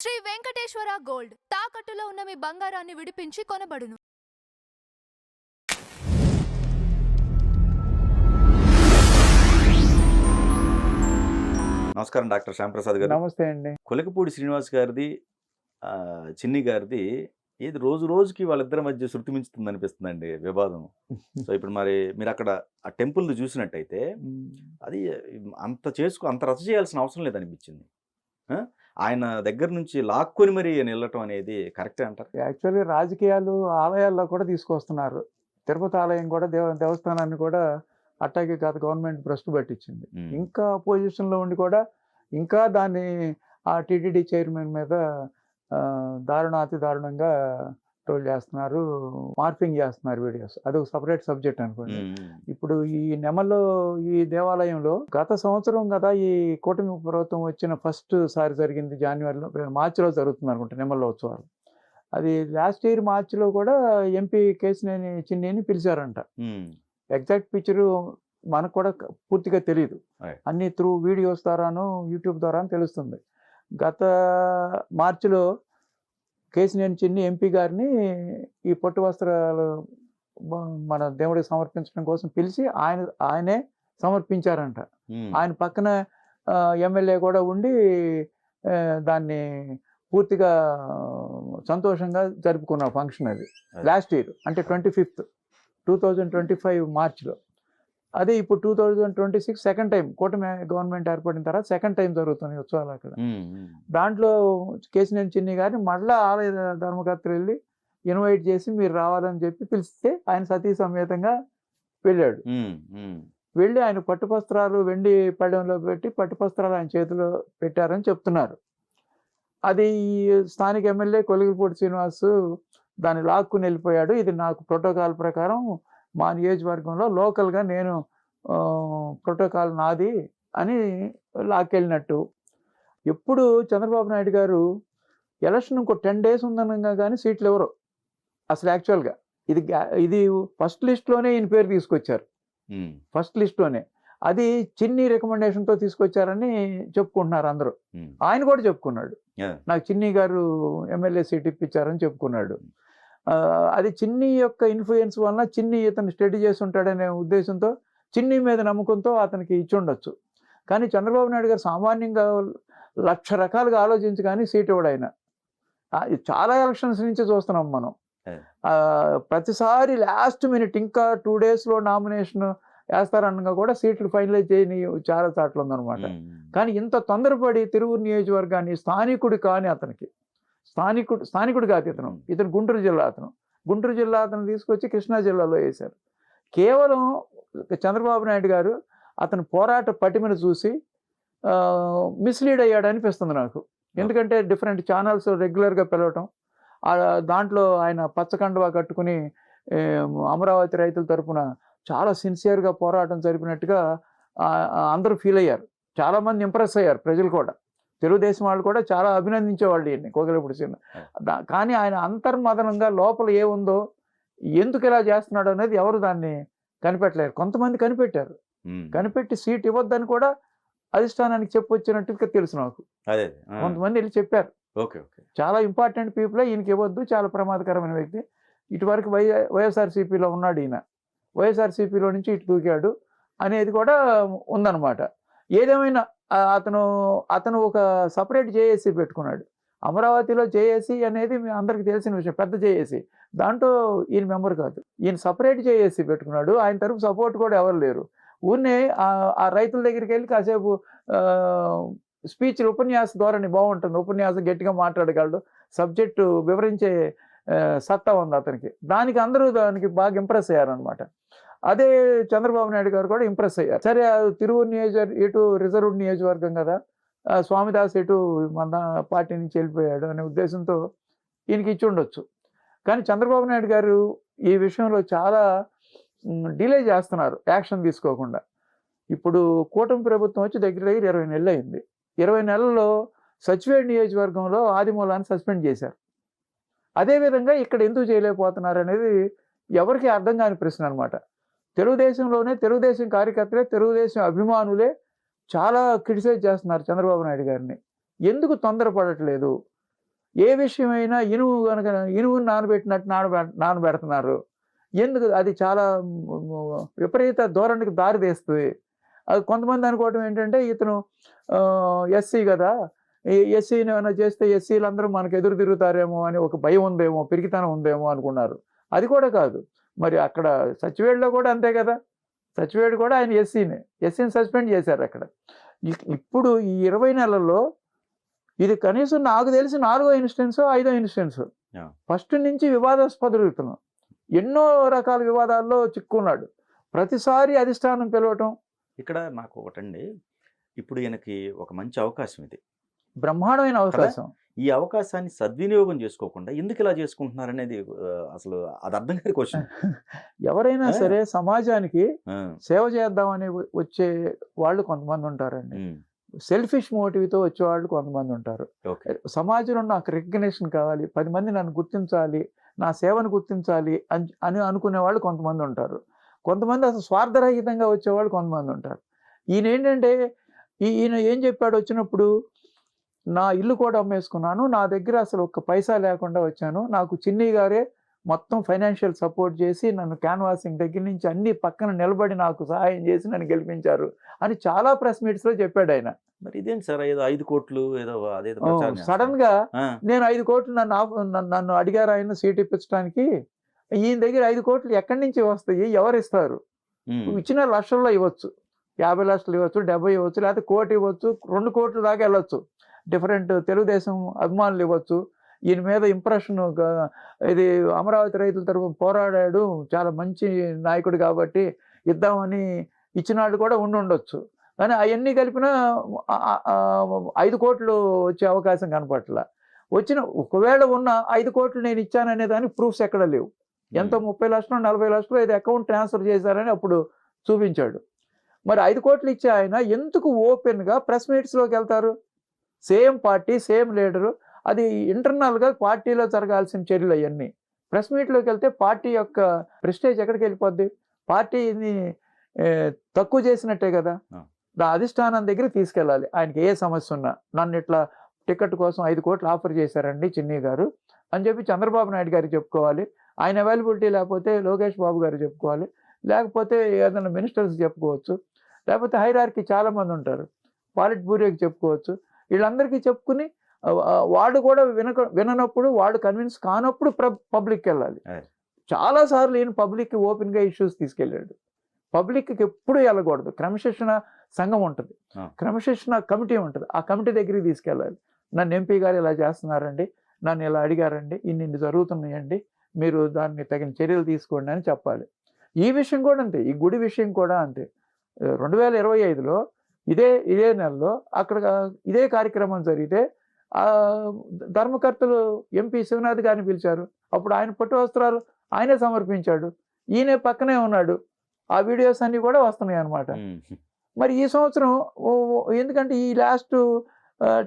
Shri Venkateswara gold తాకట్టులో ఉన్న మీ బంగారాన్ని విడిపించి కొనబడును. నమస్కారం డాక్టర్ శ్యాంప్రసాద్ గారు. నమస్తే అండి. కొలికపూడి శ్రీనివాస్ గారిది, చిన్ని గారిది ఏది రోజు రోజుకి వాళ్ళిద్దరి మధ్య శృతి మించుతుంది అనిపిస్తుందండి వివాదం. సో ఇప్పుడు మరి మీరు అక్కడ ఆ టెంపుల్ చూసినట్టయితే అది అంత రచ్చ చేయాల్సిన అవసరం లేదనిపించింది. ఆయన దగ్గర నుంచి లాక్కొని మరి వెళ్ళటం అనేది కరెక్టే అంటారు? యాక్చువల్గా రాజకీయాలు ఆలయాల్లో కూడా తీసుకొస్తున్నారు. తిరుపతి ఆలయం కూడా దేవస్థానాన్ని కూడా అట్టాగే గత గవర్నమెంట్ భ్రష్టు పట్టించింది. ఇంకా అపోజిషన్లో ఉండి కూడా ఇంకా దాన్ని ఆ టీటీడీ చైర్మన్ మీద అతి దారుణంగా ట్రోల్ చేస్తున్నారు, మార్ఫింగ్ చేస్తున్నారు వీడియోస్. అదొక సపరేట్ సబ్జెక్ట్ అనుకోండి. ఇప్పుడు ఈ నెమల్లో ఈ దేవాలయంలో గత సంవత్సరం కదా ఈ కూటమి ప్రభుత్వం వచ్చిన ఫస్ట్ సారి జరిగింది జనవరిలో, మార్చిలో జరుగుతుంది అనుకుంటా నెమల్లో ఉత్సవాలు. అది లాస్ట్ ఇయర్ మార్చిలో కూడా ఎంపీ కేసినేని చిన్నిని పిలిచారంట. ఎగ్జాక్ట్ పిక్చరు మనకు కూడా పూర్తిగా తెలియదు, అన్ని త్రూ వీడియోస్ ద్వారాను యూట్యూబ్ ద్వారా తెలుస్తుంది. గత మార్చిలో కేసినేని చిన్ని ఎంపీ గారిని ఈ పట్టు వస్త్రాలు మన దేవుడికి సమర్పించడం కోసం పిలిచి ఆయనే సమర్పించారంట. ఆయన పక్కన ఎమ్మెల్యే కూడా ఉండి దాన్ని పూర్తిగా సంతోషంగా జరుపుకున్న ఫంక్షన్ అది లాస్ట్ ఇయర్, అంటే 25th 2025 మార్చిలో. అదే ఇప్పుడు 2026 సెకండ్ టైం కూటమి గవర్నమెంట్ ఏర్పడిన తర్వాత సెకండ్ టైం జరుగుతున్నాయి ఉత్సవాలు అక్కడ. దాంట్లో కేసినేని చిన్ని గారిని మళ్ళా ఆలయ ధర్మకర్తలు వెళ్ళి ఇన్వైట్ చేసి మీరు రావాలని చెప్పి పిలిస్తే ఆయన సతీ సమేతంగా వెళ్ళాడు. వెళ్ళి ఆయన పట్టువస్త్రాలు వెండి పళ్ళెంలో పెట్టి పట్టువస్త్రాలు ఆయన చేతిలో పెట్టారని చెప్తున్నారు. అది స్థానిక ఎమ్మెల్యే కొలిగిపూడి శ్రీనివాస్ దాన్ని లాక్కుని వెళ్ళిపోయాడు. ఇది నాకు ప్రోటోకాల్ ప్రకారం మా నియోజకవర్గంలో లోకల్గా నేను ప్రోటోకాల్ నాది అని లాక్కెళ్ళినట్టు. ఎప్పుడు చంద్రబాబు నాయుడు గారు ఎలక్షన్ ఇంకో 10 days ఉందనగా కానీ సీట్లు ఎవరు అసలు యాక్చువల్గా ఇది ఫస్ట్ లిస్ట్లోనే ఈయన పేరు తీసుకొచ్చారు. ఫస్ట్ లిస్ట్లోనే అది చిన్ని రికమెండేషన్తో తీసుకొచ్చారని చెప్పుకుంటున్నారు అందరూ. ఆయన కూడా చెప్పుకున్నాడు, నాకు చిన్ని గారు ఎమ్మెల్యే సీట్ ఇప్పించారని చెప్పుకున్నాడు. అది చిన్ని యొక్క ఇన్ఫ్లుయెన్స్ వలన చిన్ని ఇతను స్టడీ చేసి ఉంటాడనే ఉద్దేశంతో, చిన్ని మీద నమ్మకంతో అతనికి ఇచ్చి ఉండొచ్చు. కానీ చంద్రబాబు నాయుడు గారు సామాన్యంగా 1,00,000 రకాలుగా ఆలోచించి కానీ సీట్ ఇవ్వడు ఆయన. చాలా ఎలక్షన్స్ నుంచి చూస్తున్నాం మనం. ప్రతిసారి లాస్ట్ మినిట్ ఇంకా 2 daysలో నామినేషన్ వేస్తారనగా కూడా సీట్లు ఫైనలైజ్ చేయని చాలా చాట్లు ఉందన్నమాట. కానీ ఇంత తొందరపడి తిరువూరు నియోజకవర్గాన్ని స్థానికుడు కాని అతనికి, స్థానికుడు కాదు ఇతను గుంటూరు జిల్లా అతను తీసుకొచ్చి కృష్ణా జిల్లాలో వేశారు. కేవలం చంద్రబాబు నాయుడు గారు అతను పోరాట పటిమను చూసి మిస్లీడ్ అయ్యాడు అనిపిస్తుంది నాకు. ఎందుకంటే డిఫరెంట్ ఛానల్స్ రెగ్యులర్గా పిలవటం, దాంట్లో ఆయన పచ్చకండువా కట్టుకుని అమరావతి రైతుల తరఫున చాలా సిన్సియర్గా పోరాటం జరిపినట్టుగా అందరూ ఫీల్ అయ్యారు. చాలామంది ఇంప్రెస్ అయ్యారు, ప్రజలు కూడా, తెలుగుదేశం వాళ్ళు కూడా చాలా అభినందించేవాళ్ళు ఈయన్ని కోగిలపూడి శ్రీను. కానీ ఆయన అంతర్మదనంగా లోపల ఏముందో, ఎందుకు ఇలా చేస్తున్నాడు అనేది ఎవరు దాన్ని కనిపెట్టలేరు. కొంతమంది కనిపెట్టారు, కనిపెట్టి సీట్ ఇవ్వద్దని కూడా అధిష్టానానికి చెప్పొచ్చినట్టుగా తెలుసు నాకు. కొంతమంది వెళ్ళి చెప్పారు, చాలా ఇంపార్టెంట్ పీపుల్ ఈయనకి ఇవ్వద్దు, చాలా ప్రమాదకరమైన వ్యక్తి. ఇటువరకు వైఎస్ఆర్సీపీలో ఉన్నాడు ఈయన, వైఎస్ఆర్సీపీలో నుంచి ఇటు దూకాడు అనేది కూడా ఉందన్నమాట. ఏదేమైనా అతను ఒక సపరేట్ జేఏసీ పెట్టుకున్నాడు. అమరావతిలో జేఏసీ అనేది మీ అందరికి తెలిసిన విషయం, పెద్ద జేఏసీ. దాంట్లో ఈయన మెంబర్ కాదు, ఈయన సపరేట్ జేఏసీ పెట్టుకున్నాడు. ఆయన తరపు సపోర్ట్ కూడా ఎవరు లేరు. ఊరినే ఆ రైతుల దగ్గరికి వెళ్ళి కాసేపు స్పీచ్లు, ఉపన్యాస ధోరణి బాగుంటుంది, ఉపన్యాసం గట్టిగా మాట్లాడగలడు, సబ్జెక్టు వివరించే సత్తా ఉంది అతనికి. దానికి బాగా ఇంప్రెస్ అయ్యారనమాట. అదే చంద్రబాబు నాయుడు గారు కూడా ఇంప్రెస్ అయ్యారు. సరే, తిరువూరు ఇటు రిజర్వ్డ్ నియోజకవర్గం కదా, స్వామిదాస్ ఇటు మన పార్టీ నుంచి వెళ్ళిపోయాడు అనే ఉద్దేశంతో ఈయనకి ఇచ్చి ఉండొచ్చు. కానీ చంద్రబాబు నాయుడు గారు ఈ విషయంలో చాలా డిలే చేస్తున్నారు, యాక్షన్ తీసుకోకుండా. ఇప్పుడు కూటమి ప్రభుత్వం వచ్చి దగ్గర 20 నెలలు అయింది. 20 నెలల్లో సచివేడ్ నియోజకవర్గంలో ఆదిమూలాన్ని సస్పెండ్ చేశారు. అదేవిధంగా ఇక్కడ ఎందుకు చేయలేకపోతున్నారు అనేది ఎవరికి అర్థం కాని ప్రశ్న అనమాట. తెలుగుదేశంలోనే తెలుగుదేశం కార్యకర్తలే, తెలుగుదేశం అభిమానులే చాలా క్రిటిసైజ్ చేస్తున్నారు చంద్రబాబు నాయుడు గారిని. ఎందుకు తొందరపడట్లేదు, ఏ విషయమైనా ఇనుము కనుక ఇనుమును నానబెట్టినట్టు నానబెడుతున్నారు. ఎందుకు? అది చాలా విపరీత ధోరణికి దారి తీస్తుంది. అది కొంతమంది అనుకోవటం ఏంటంటే ఇతను ఎస్సీ కదా, ఎస్సీని ఏమైనా చేస్తే ఎస్సీలందరూ మనకు ఎదురు తిరుగుతారేమో అని ఒక భయం ఉందేమో, పిరికితనం ఉందేమో అనుకున్నారు. అది కూడా కాదు. మరి అక్కడ సచివేడులో కూడా అంతే కదా, సచివేడు కూడా ఆయన ఎస్సీని సస్పెండ్ చేశారు అక్కడ. ఇప్పుడు ఈ 20 నెలల్లో ఇది కనీసం నాకు తెలిసి 4వ ఇన్స్టెన్సో 5వ ఇన్స్టెన్సో. ఫస్ట్ నుంచి వివాదాస్పద రీతులు ఎన్నో రకాల వివాదాల్లో చిక్కున్నాడు. ప్రతిసారి అధిష్టానం పిలవటం. ఇక్కడ నాకు ఒకటండి, ఇప్పుడు ఈయనకి ఒక మంచి అవకాశం ఇది, బ్రహ్మాండమైన అవకాశం. ఈ అవకాశాన్ని సద్వినియోగం చేసుకోకుండా ఎందుకు ఇలా చేసుకుంటున్నారనేది అసలు అది అర్థం కాని క్వశ్చన్. ఎవరైనా సరే సమాజానికి సేవ చేద్దామని వచ్చే వాళ్ళు కొంతమంది ఉంటారండి. సెల్ఫిష్ మోటివ్తో వచ్చేవాళ్ళు కొంతమంది ఉంటారు. సమాజంలో నాకు రికగ్నిషన్ కావాలి, 10 మంది నన్ను గుర్తించాలి, నా సేవను గుర్తించాలి అని అనుకునే వాళ్ళు కొంతమంది ఉంటారు. కొంతమంది అసలు స్వార్థరహితంగా వచ్చేవాళ్ళు కొంతమంది ఉంటారు. ఈయన ఏంటంటే ఈయన ఏం చెప్పాడు వచ్చినప్పుడు, నా ఇల్లు కూడా అమ్మేసుకున్నాను, నా దగ్గర అసలు ఒక్క పైసా లేకుండా వచ్చాను, నాకు చిన్ని గారే మొత్తం ఫైనాన్షియల్ సపోర్ట్ చేసి నన్ను క్యాన్వాసింగ్ దగ్గర నుంచి అన్ని పక్కన నిలబడి నాకు సహాయం చేసి నన్ను గెలిపించారు అని చాలా ప్రెస్ మీట్స్లో చెప్పాడు ఆయన. మరి ఇదేంటి సార్, ఏదో 5 కోట్లు ఏదో అదేదో సడన్ గా నేను 5 కోట్లు నన్ను అడిగారు ఆయన సీట్ ఇప్పించడానికి. ఈయన దగ్గర 5 కోట్లు ఎక్కడి నుంచి వస్తాయి, ఎవరు ఇస్తారు? ఇచ్చిన లక్షల్లో ఇవ్వచ్చు, 50 లక్షలు ఇవ్వచ్చు, 70 ఇవ్వచ్చు, లేకపోతే 1 కోటి ఇవ్వచ్చు, 2 కోట్ల దాకా వెళ్ళొచ్చు. డిఫరెంట్ తెలుగుదేశం అభిమానులు ఇవ్వచ్చు. ఈయన మీద ఇంప్రెషన్, ఇది అమరావతి రైతుల తరఫున పోరాడాడు, చాలా మంచి నాయకుడు కాబట్టి ఇద్దామని ఇచ్చిన వాళ్ళు కూడా ఉండొచ్చు. కానీ అవన్నీ కలిపిన 5 కోట్లు వచ్చే అవకాశం కనపట్ల. ఒకవేళ ఉన్న 5 కోట్లు నేను ఇచ్చాననే దానికి ప్రూఫ్స్ ఎక్కడ లేవు. ఎంత 30 లక్షలు 40 లక్షలు ఇది అకౌంట్ ట్రాన్స్ఫర్ చేశారని అప్పుడు చూపించాడు. మరి 5 కోట్లు ఇచ్చే ఆయన ఎందుకు ఓపెన్గా ప్రెస్ మీట్స్లోకి వెళ్తారు? సేమ్ పార్టీ, సేమ్ లీడరు, అది ఇంటర్నల్గా పార్టీలో జరగాల్సిన చర్యలు అవన్నీ ప్రెస్ మీట్లోకి వెళ్తే పార్టీ యొక్క ప్రెస్టేజ్ ఎక్కడికి వెళ్ళిపోద్ది? పార్టీని తక్కువ చేసినట్టే కదా. అధిష్టానం దగ్గర తీసుకెళ్ళాలి. ఆయనకి ఏ సమస్య ఉన్నా, నన్ను ఇట్లా టికెట్ కోసం 5 కోట్లు ఆఫర్ చేశారండి చిన్ని గారు అని చెప్పి చంద్రబాబు నాయుడు గారికి చెప్పుకోవాలి. ఆయన అవైలబిలిటీ లేకపోతే లోకేష్ బాబు గారు చెప్పుకోవాలి, లేకపోతే ఏదైనా మినిస్టర్స్ చెప్పుకోవచ్చు, లేకపోతే హైరార్కీ చాలామంది ఉంటారు, పాలిట్ బ్యూరోకి చెప్పుకోవచ్చు. వీళ్ళందరికీ చెప్పుకుని వాడు కూడా విననప్పుడు, వాడు కన్విన్స్ కానప్పుడు పబ్లిక్కి వెళ్ళాలి. చాలాసార్లు ఈయన పబ్లిక్కి ఓపెన్గా ఇష్యూస్ తీసుకెళ్ళాడు. పబ్లిక్కి ఎప్పుడు వెళ్ళకూడదు. క్రమశిక్షణ సంఘం ఉంటుంది, క్రమశిక్షణ కమిటీ ఉంటుంది, ఆ కమిటీ దగ్గరికి తీసుకెళ్ళాలి. నన్ను ఎంపీ గారు ఇలా చేస్తున్నారండి, నన్ను ఇలా అడిగారండి, ఇన్ని జరుగుతున్నాయండి, మీరు దాన్ని తగిన చర్యలు తీసుకోండి అని చెప్పాలి. ఈ విషయం కూడా అంతే, ఈ గుడి విషయం కూడా అంతే. 2025లో ఇదే నెలలో అక్కడ ఇదే కార్యక్రమం జరిగితే ధర్మకర్తలు ఎంపీ శివనాథ్ గారిని పిలిచారు. అప్పుడు ఆయన పట్టు వస్త్రాలు ఆయనే సమర్పించాడు, ఈయనే పక్కనే ఉన్నాడు. ఆ వీడియోస్ అన్నీ కూడా వస్తున్నాయి అన్నమాట. మరి ఈ సంవత్సరం ఎందుకంటే ఈ లాస్ట్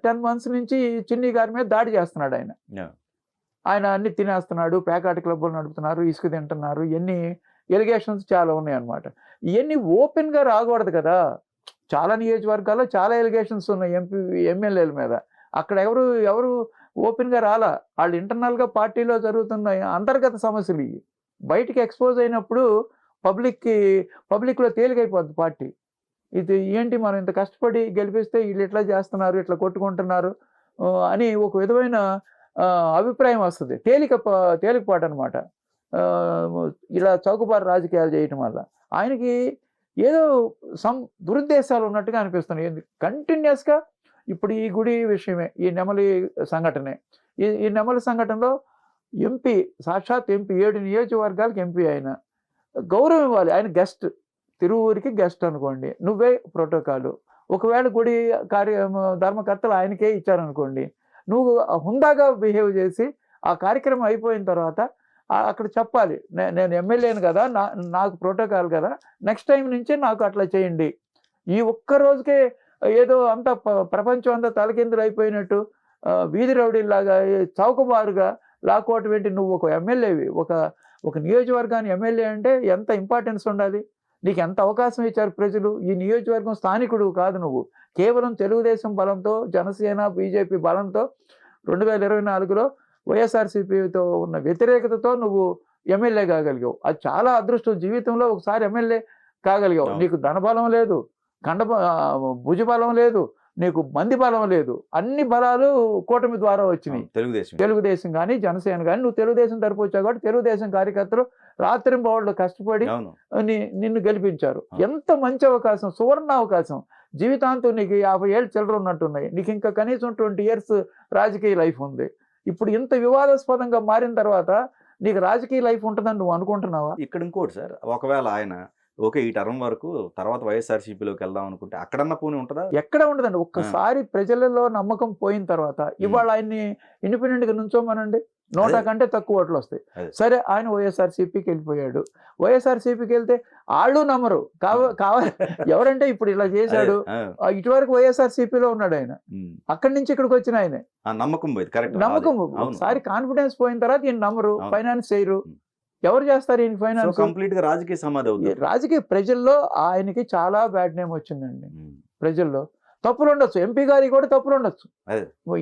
10 months నుంచి చిన్ని గారి మీద దాడి చేస్తున్నాడు ఆయన. ఆయన అన్ని తినేస్తున్నాడు, పేకాట క్లబ్బులు నడుపుతున్నారు, ఇసుక తింటున్నారు, ఇవన్నీ ఎలిగేషన్స్ చాలా ఉన్నాయి అన్నమాట. ఇవన్నీ ఓపెన్గా రాకూడదు కదా. చాలా నియోజకవర్గాల్లో చాలా ఎలిగేషన్స్ ఉన్నాయి ఎమ్మెల్యేల మీద. అక్కడ ఎవరు ఓపెన్గా రాలా. వాళ్ళు ఇంటర్నల్గా పార్టీలో జరుగుతున్న అంతర్గత సమస్యలు ఇవి బయటికి ఎక్స్పోజ్ అయినప్పుడు పబ్లిక్లో తేలికైపోద్ది పార్టీ. ఇది ఏంటి, మనం ఇంత కష్టపడి గెలిపిస్తే వీళ్ళు ఇట్లా చేస్తున్నారు, ఇట్లా కొట్టుకుంటున్నారు అని ఒక విధమైన అభిప్రాయం వస్తుంది. తేలికపాటు అనమాట. ఇలా చౌకబారు రాజకీయాలు చేయటం వల్ల ఆయనకి ఏదో దురుద్దేశాలు ఉన్నట్టుగా అనిపిస్తున్నాయి. కంటిన్యూస్గా ఇప్పుడు ఈ గుడి విషయమే, ఈ నెమలి సంఘటనే, ఈ నెమలి సంఘటనలో ఎంపీ, సాక్షాత్ ఎంపీ, 7 నియోజకవర్గాలకు ఎంపీ, ఆయన గౌరవం ఇవ్వాలి. ఆయన గెస్ట్, తిరువూరికి గెస్ట్ అనుకోండి, నువ్వే ప్రోటోకాలు. ఒకవేళ గుడి ధర్మకర్తలు ఆయనకే ఇచ్చారనుకోండి, నువ్వు హుందాగా బిహేవ్ చేసి ఆ కార్యక్రమం అయిపోయిన తర్వాత అక్కడ చెప్పాలి, నేను ఎమ్మెల్యేను కదా, నాకు ప్రోటోకాల్ కదా, నెక్స్ట్ టైం నుంచే నాకు అట్లా చేయండి. ఈ ఒక్క రోజుకే ఏదో అంతా ప్రపంచం అంతా తలకిందులు అయిపోయినట్టు వీధి రౌడీలాగా చౌకబారుగా లాక్కోవటం ఏంటి? నువ్వు ఒక ఎమ్మెల్యేవి, ఒక నియోజకవర్గాన్ని ఎమ్మెల్యే అంటే ఎంత ఇంపార్టెన్స్ ఉండాలి? నీకు ఎంత అవకాశం ఇచ్చారు ప్రజలు? ఈ నియోజకవర్గం స్థానికుడు కాదు నువ్వు, కేవలం తెలుగుదేశం బలంతో, జనసేన బీజేపీ బలంతో 2024లో వైఎస్ఆర్సీపీతో ఉన్న వ్యతిరేకతతో నువ్వు ఎమ్మెల్యే కాగలిగావు. అది చాలా అదృష్టం. జీవితంలో ఒకసారి ఎమ్మెల్యే కాగలిగావు. అవును. నీకు ధనబలం లేదు, భుజబలం లేదు, నీకు మంది బలం లేదు. అన్ని బలాలు కూటమి ద్వారా వచ్చినాయి. తెలుగుదేశం కానీ జనసేన కానీ, నువ్వు తెలుగుదేశం తరపు వచ్చావు కాబట్టి తెలుగుదేశం కార్యకర్తలు రాత్రింబవళ్ళు కష్టపడి అవును. నిన్ను గెలిపించారు. ఎంత మంచి అవకాశం, సువర్ణ అవకాశం. జీవితాంతం నీకు 50 ఏళ్ళు చిల్లర ఉన్నట్టున్నాయి. నీకు ఇంకా కనీసం 20 years రాజకీయ లైఫ్ ఉంది. ఇప్పుడు ఇంత వివాదాస్పదంగా మారిన తర్వాత నీకు రాజకీయ లైఫ్ ఉంటుందని నువ్వు అనుకుంటున్నావా? ఇక్కడ ఇంకోటి సార్, ఒకవేళ ఆయన ఓకే ఈ టర్మ్ వరకు తర్వాత వైఎస్ఆర్సీపీలోకి వెళ్దాం అనుకుంటే అక్కడన్నా పోనీ ఉంటుందా? ఎక్కడ ఉండదండి. ఒక్కసారి ప్రజలలో నమ్మకం పోయిన తర్వాత ఇవాళ ఆయన్ని ఇండిపెండెంట్ గా నుంచోమనండి, 100 కంటే తక్కువ ఓట్లు వస్తాయి. సరే, ఆయన వైఎస్ఆర్సీపీకి వెళ్ళిపోయాడు. వైఎస్ఆర్సీపీకి వెళ్తే వాళ్ళు నమ్మరు. కావాలి ఎవరంటే ఇప్పుడు ఇలా చేశాడు. ఇటువరకు వైఎస్ఆర్సీపీలో ఉన్నాడు ఆయన, అక్కడి నుంచి ఇక్కడికి వచ్చిన ఆయనే. నమ్మకం పోయింది. కరెక్ట్. నమ్మకం ఒకసారి కాన్ఫిడెన్స్ పోయిన తర్వాత ఈయన నమ్మరు, ఫైనాన్స్ చేయరు. ఎవరు చేస్తారు ఈయన ఫైనాన్స్? కంప్లీట్ గా రాజకీయ సమాధి అవుతుంది. రాజకీయ ప్రజల్లో ఆయనకి చాలా బ్యాడ్ నేమ్ వచ్చిందండి. ప్రజల్లో తప్పులు ఉండొచ్చు, ఎంపీ గారికి కూడా తప్పులు ఉండొచ్చు,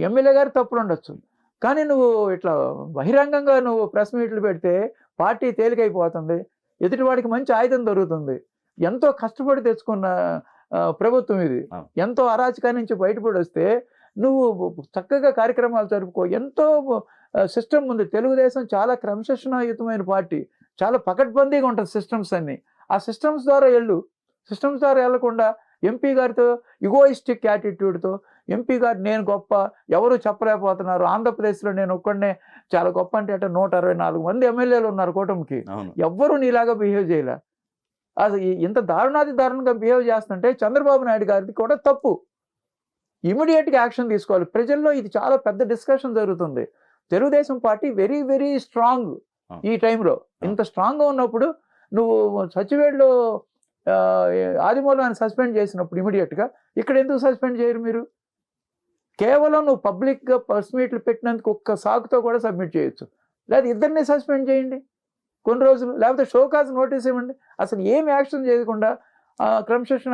ఎమ్మెల్యే గారి తప్పులు ఉండొచ్చు. కానీ నువ్వు ఇట్లా బహిరంగంగా నువ్వు ప్రెస్ మీట్లు పెడితే పార్టీ తేలికైపోతుంది, ఎదుటివాడికి మంచి ఆయుధం దొరుకుతుంది. ఎంతో కష్టపడి తెచ్చుకున్న ప్రభుత్వం ఇది. ఎంతో అరాచకాన్ని నుంచి బయటపడి వస్తే నువ్వు చక్కగా కార్యక్రమాలు జరుపుకో. ఎంతో సిస్టమ్ ఉంది. తెలుగుదేశం చాలా క్రమశిక్షణాయుతమైన పార్టీ, చాలా పకడ్బందీగా ఉంటుంది సిస్టమ్స్ అన్ని. ఆ సిస్టమ్స్ ద్వారా సిస్టమ్స్ ద్వారా వెళ్లకుండా ఎంపీ గారితో ఇగోయిస్టిక్ యాటిట్యూడ్తో ఎంపీ గారు నేను గొప్ప, ఎవరు చెప్పలేకపోతున్నారు, ఆంధ్రప్రదేశ్లో నేను ఒక్కడనే చాలా గొప్ప అంటే 164 మంది ఎమ్మెల్యేలు ఉన్నారు కూటమికి, ఎవ్వరూ నీలాగా బిహేవ్ చేయలే. అసలు ఇంత దారుణంగా బిహేవ్ చేస్తుంటే చంద్రబాబు నాయుడు గారిది కూడా తప్పు. ఇమీడియట్గా యాక్షన్ తీసుకోవాలి. ప్రజల్లో ఇది చాలా పెద్ద డిస్కషన్ జరుగుతుంది. Telugu Desam party very very strong ఈ టైంలో. ఇంత స్ట్రాంగ్గా ఉన్నప్పుడు నువ్వు సచివేడ్లో ఆదిమూలాన్ని సస్పెండ్ చేసినప్పుడు ఇమీడియట్గా ఇక్కడ ఎందుకు సస్పెండ్ చేయరు మీరు? కేవలం నువ్వు పబ్లిక్గా ప్రెస్ మీట్లు పెట్టినందుకు ఒక్క సాకుతో కూడా సబ్మిట్ చేయొచ్చు. లేదా ఇద్దరిని సస్పెండ్ చేయండి కొన్ని రోజులు, లేకపోతే షోకాజ్ నోటీస్ ఇవ్వండి. అసలు ఏం యాక్షన్ చేయకుండా క్రమశిక్షణ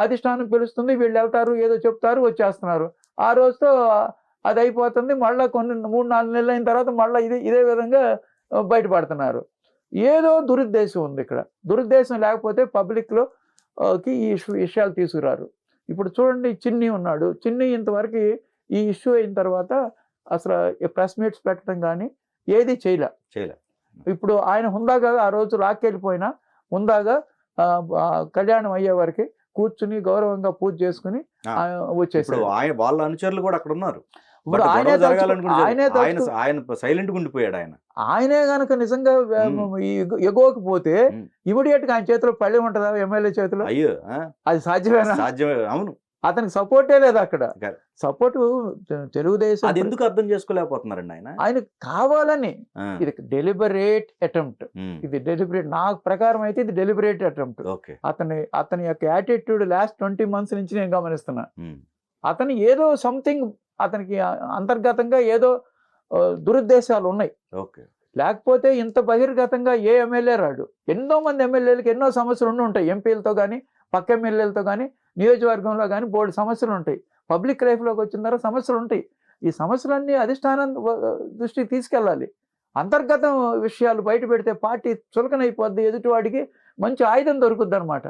అధిష్టానం పిలుస్తుంది, వీళ్ళు వెళ్తారు, ఏదో చెప్తారు, వచ్చేస్తున్నారు. ఆ రోజుతో అది అయిపోతుంది. మళ్ళీ కొన్ని 3-4 నెలలు అయిన తర్వాత మళ్ళీ ఇదే విధంగా బయటపడుతున్నారు. ఏదో దురుద్దేశం ఉంది ఇక్కడ. దురుద్దేశం లేకపోతే పబ్లిక్లోకి ఈ విషయాలు తీసుకురారు. ఇప్పుడు చూడండి, చిన్ని ఉన్నాడు. చిన్ని ఇంతవరకు ఈ ఇష్యూ అయిన తర్వాత అసలు ప్రెస్ మీట్స్ పెట్టడం కానీ ఏది చేయలే. ఇప్పుడు ఆయన హుందాగా ఆ రోజు లాక్కెళ్ళిపోయినా హుందాగా కళ్యాణం అయ్యే వరకు కూర్చుని గౌరవంగా పూజ చేసుకుని వచ్చేసారు. వాళ్ళ అనుచరులు కూడా అక్కడ ఉన్నారు. ఇప్పుడు ఆయనే గనక నిజంగా ఎగోకపోతే ఇమీడియట్ గా ఆయన చేతిలో పళ్ళి ఉంటుందా ఎమ్మెల్యే చేతిలో? అది సాధ్యమేనా? అవును. అతనికి సపోర్టే లేదు అక్కడ. సపోర్ట్ తెలుగుదేశం అది ఎందుకు అర్థం చేసుకోలేకపోతున్నారండి ఆయన కావాలని. ఇది డెలిబరేట్ అటెంప్ట్. ఇది డెలిబరేట్, నా ప్రకారం అయితే ఇది డెలిబరేట్ అటెంప్ట్. అతని యొక్క యాటిట్యూడ్ లాస్ట్ 20 months నుంచి నేను గమనిస్తున్నా. అతను ఏదో సంథింగ్, అతనికి అంతర్గతంగా ఏదో దురుద్దేశాలు ఉన్నాయి. లేకపోతే ఇంత బహిర్గతంగా ఏ ఎమ్మెల్యే రాడు. ఎంతో మంది ఎమ్మెల్యేలకు ఎన్నో సమస్యలు ఉంటాయి. ఎంపీలతో కానీ పక్క ఎమ్మెల్యేలతో కానీ నియోజకవర్గంలో కానీ బోర్డు సమస్యలు ఉంటాయి. పబ్లిక్ లైఫ్లోకి వచ్చిన తర్వాత సమస్యలు ఉంటాయి. ఈ సమస్యలన్నీ అధిష్టానం దృష్టికి తీసుకెళ్ళాలి. అంతర్గత విషయాలు బయట పెడితే పార్టీ చులకనైపోద్ది, ఎదుటివాడికి మంచి ఆయుధం దొరుకుద్ది అనమాట.